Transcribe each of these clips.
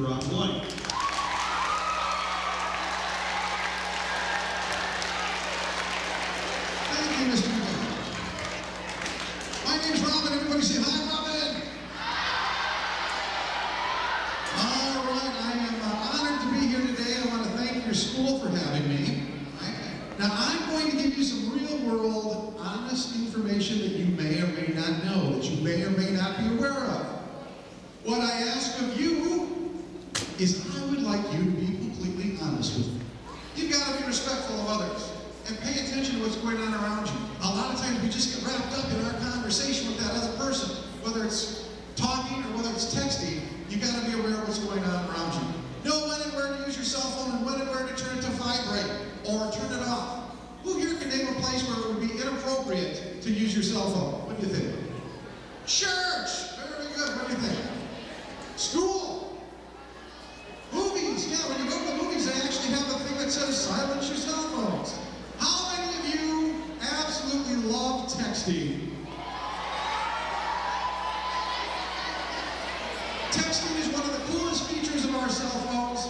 Rob Blank. Thank you, Mr. McGee. My name's Robin. Everybody say hi, Robin. All right, I am honored to be here today. I want to thank your school for having me. Now, I'm going to give you some real-world, honest information that you may or may not know, that you may or may not be aware of. What I ask of you is I would like you to be completely honest with me. You've got to be respectful of others and pay attention to what's going on around you. A lot of times we just get wrapped up in our conversation with that other person, whether it's talking or whether it's texting. You've got to be aware of what's going on around you. Know when and where to use your cell phone and when and where to turn it to vibrate or turn it off. Who here can name a place where it would be inappropriate to use your cell phone? What do you think? Church! Very good. What do you think? School! Movies! Yeah, when you go to the movies, they actually have a thing that says silence your cell phones. How many of you absolutely love texting? Texting is one of the coolest features of our cell phones,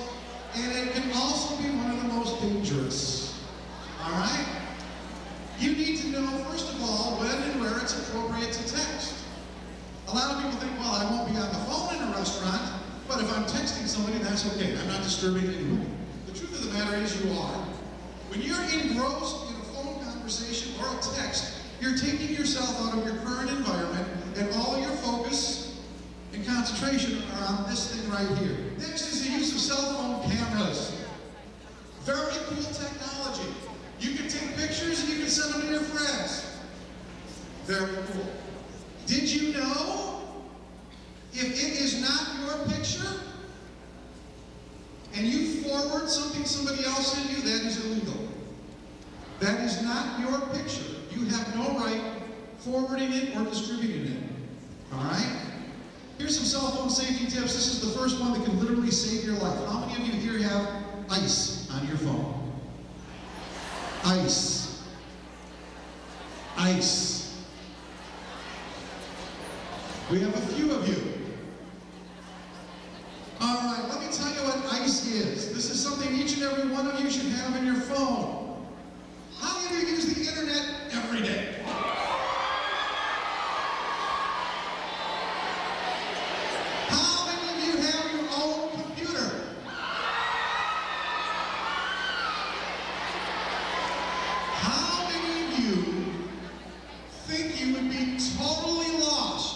and it can also be one of the most dangerous. All right? You need to know, first of all, when and where it's appropriate to text. A lot of people think, well, I won't be on the phone in a restaurant, but if I'm texting somebody, that's okay. I'm not disturbing anybody. The truth of the matter is you are. When you're engrossed in a phone conversation or a text, you're taking yourself out of your current environment, and all your focus and concentration are on this thing right here. Next is the use of cell phone cameras. Very cool technology. You can take pictures and you can send them to your friends. Very cool. Did you know if it is not your picture and you forward something somebody else sent you, that is illegal. That is not your picture. You have no right forwarding it or distributing it. All right? Here's some cell phone safety tips. This is the first one that can literally save your life. How many of you here have ice on your phone? Ice. Ice. We have a few of you. All right, let me tell you what ice is. This is something each and every one of you should have in your phone. How many of you use the internet every day? How many of you have your own computer? How many of you think you would be totally lost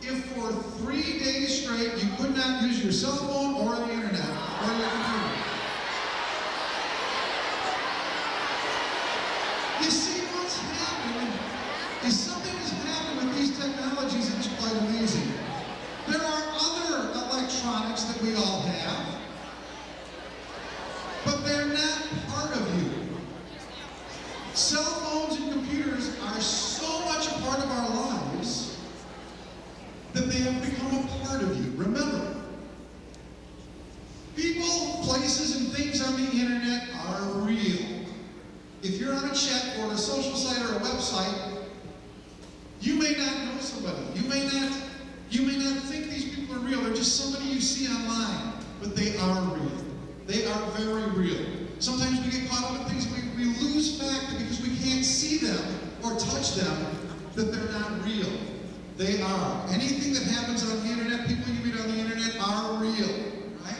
if for 3 days straight you could not use your cell phone or the internet or your computer? You see, what's happening is something has happened with these technologies that is quite amazing. There are other electronics that we all have, but they're not part of you. Cell phones and computers are so much a part of our lives that they have become a part of you. Remember, people, places, and things on the internet are real. If you're on a chat or a social site or a website, you may not know somebody. You may not think these people are real. They're just somebody you see online, but they are real. They are very real. Sometimes we get caught up in things, we lose fact that because we can't see them or touch them, that they're not real. They are. Anything that happens on the internet, people you meet on the internet are real, right?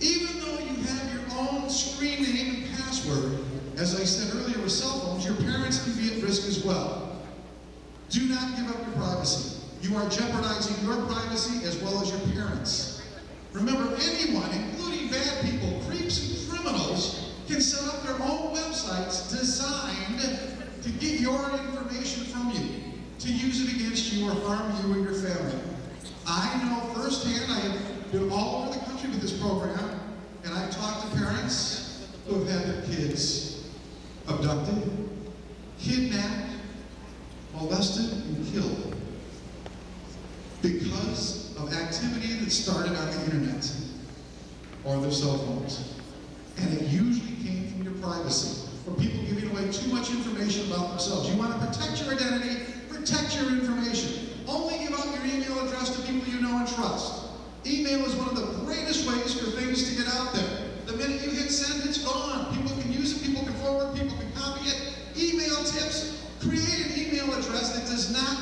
Even though you have your own screen name and password, as I said earlier with cell phones, your parents can be at risk as well. Do not give up your privacy. You are jeopardizing your privacy as well as your parents. Remember, anyone, including bad people, creeps and criminals, can set up their own websites designed to get your information from you, to use it against you or harm you or your family. I know firsthand, I have been all over the country with this program, and I've talked to parents who have had their kids abducted, kidnapped, molested, and killed because of activity that started on the internet or their cell phones. And it usually came from your privacy, or people giving away too much information about themselves. You want to protect your identity, protect your information. Only give out your email address to people you know and trust. Email is one of the greatest ways for things to get out there. The minute you hit send, it's gone. People can use it, people can forward, people can copy it. Email tips: create an email address that does not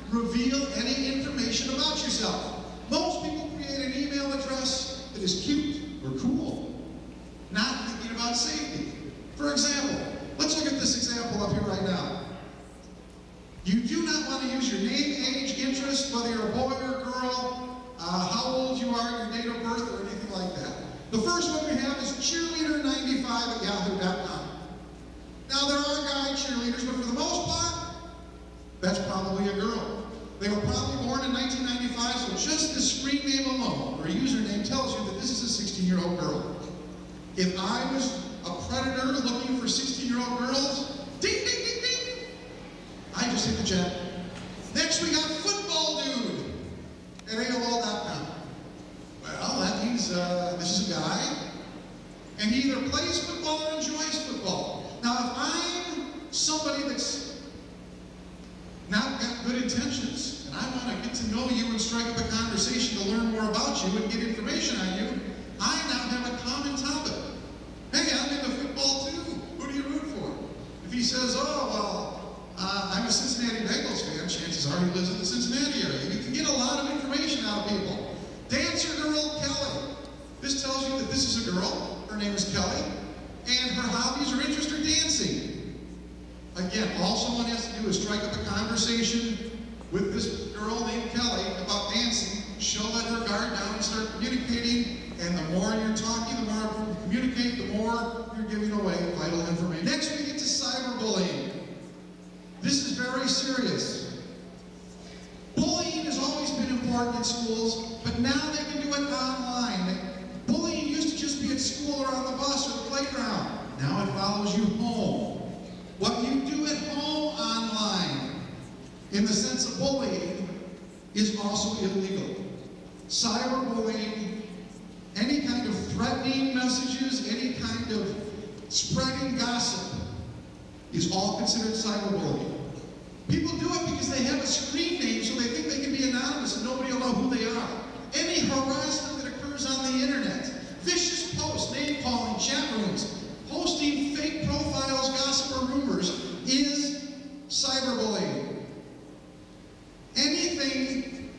reveal any information about yourself. Most people create an email address that is cute or cool, not thinking about safety. For example, let's look at this example up here right now. You do not want to use your name, age, interest, whether you're a boy or a girl, how old you are, your date of birth, or anything like that. The first one we have is cheerleader95@yahoo.com. Now, there are guy cheerleaders, but for the most part, that's probably a girl. They were probably born in 1995, so just the screen name alone, or username, tells you that this is a 16-year-old girl. If I was a predator looking for 16-year-old girls, ding, ding, ding, ding, I just hit the jet. Next, we got football dude at AOL.com. Well, that means this is a guy, and he either plays football or enjoys football. Now, if I'm somebody that's not got good intentions, and I want to get to know you and strike up a conversation to learn more about you and get information on you, I now have a common topic. Hey, I'm into football too. Who do you root for? If he says, oh, well, I'm a Cincinnati Bengals fan, chances are he lives in the Cincinnati area. You can get a lot of information out of people. Dancer girl Kelly. This tells you that this is a girl. Her name is Kelly. And her hobbies or interests are dancing. Again, all someone has to do is strike up a conversation with this girl named Kelly about dancing. She'll let her guard down and start communicating. And the more you're talking, the more you communicate, the more you're giving away vital information. Next, we get to cyberbullying. This is very serious. Bullying has always been important in schools, but now they can do it online. Bullying used to just be at school or on the bus or the playground. Now it follows you home. What you do at home online, in the sense of bullying, is also illegal. Cyberbullying, any kind of threatening messages, any kind of spreading gossip, is all considered cyberbullying. People do it because they have a screen name, so they think they can be anonymous and nobody will know who they are. Any harassment that occurs on the internet, vicious posts, name-calling, chat rooms, posting fake profiles, gossip, or rumors is cyberbullying. Anything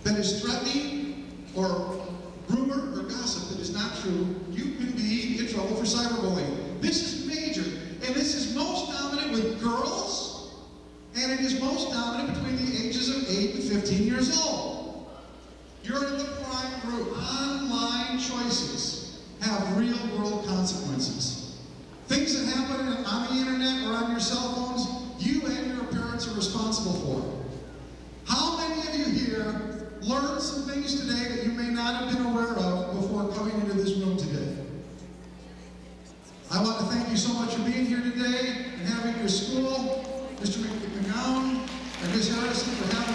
that is threatening or rumor or gossip that is not true, you can be in trouble for cyberbullying. This is major, and this is most dominant with girls, and it is most dominant between the ages of 8 and 15 years old. You're in the prime group. Online choices have real-world consequences. Things that happen on the internet or on your cell phones, you and your parents are responsible for. How many of you here learned some things today that you may not have been aware of before coming into this room today? I want to thank you so much for being here today and having your school, Mr. McGowan and Ms. Harrison for having